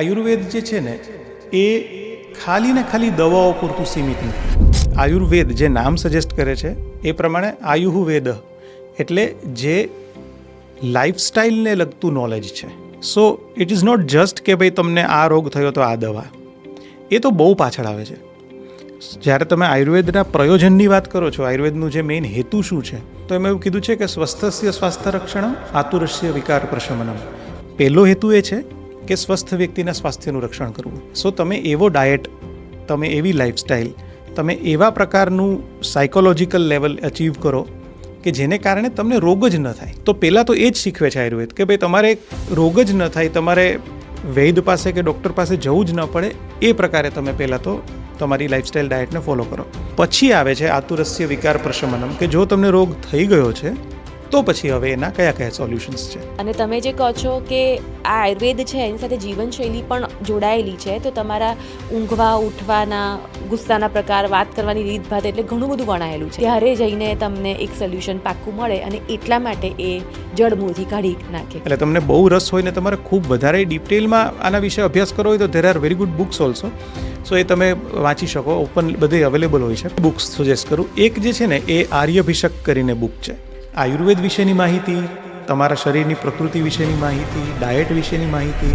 આયુર્વેદ જે છે ને એ ખાલી ને ખાલી દવાઓ પૂરતું સીમિત નથી. આયુર્વેદ જે નામ સજેસ્ટ કરે છે એ પ્રમાણે આયુઃ વેદ એટલે જે લાઈફસ્ટાઈલને લગતું નોલેજ છે. So it is not just કે ભાઈ તમને આ રોગ થયો તો આ દવા, એ તો બહુ પાછળ આવે છે. જ્યારે તમે આયુર્વેદના પ્રયોજનની વાત કરો છો, આયુર્વેદનું જે મેઇન હેતુ શું છે, તો એમાં એવું કીધું છે કે સ્વસ્થસ્ય સ્વાસ્થ્ય રક્ષણમ આતુરસ્ય વિકાર પ્રશમનમ. પહેલો હેતુ એ છે કે સ્વસ્થ વ્યક્તિના સ્વાસ્થ્યનું રક્ષણ કરવું. સો તમે એવો ડાયટ, તમે એવી લાઈફસ્ટાઈલ, તમે એવા પ્રકારનું સાયકોલોજીકલ લેવલ અચીવ કરો કે જેને કારણે તમને રોગ જ ન થાય. તો પહેલાં તો એ જ શીખવે છે આયુર્વેદ કે ભાઈ તમારે રોગ જ ન થાય, તમારે વૈદ પાસે કે ડૉક્ટર પાસે જવું જ ન પડે, એ પ્રકારે તમે પહેલાં તો તમારી લાઈફસ્ટાઈલ ડાયટને ફોલો કરો. પછી આવે છે આતુરસ્ય વિકાર પ્રશમનમ, કે જો તમને રોગ થઈ ગયો છે તો પછી હવે એના કયા કયા સોલ્યુશન્સ છે. અને તમે જે કહો છો કે આ આયુર્વેદ છે એની સાથે જીવનશૈલી પણ જોડાયેલી છે, તો તમારા ઊંઘવા ઉઠવાના, ગુસ્સાના પ્રકાર, વાત કરવાની રીતભાત, એટલે ઘણું બધું ગણાયેલું છે. ત્યારે જઈને તમને એક સોલ્યુશન પાક્કું મળે અને એટલા માટે એ જડમૂળથી કાઢી નાખે. એટલે તમને બહુ રસ હોય ને તમારે ખૂબ વધારે ડિટેલમાં આના વિશે અભ્યાસ કરવો હોય તો there are very good books also. So એ તમે વાંચી શકો, ઓપન બધે અવેલેબલ હોય છે. બુક્સ સજેસ્ટ કરું. એક જે છે ને એ આર્યભિષક કરીને બુક છે. આયુર્વેદ વિશેની માહિતી, તમારા શરીરની પ્રકૃતિ વિશેની માહિતી, ડાયટ વિશેની માહિતી,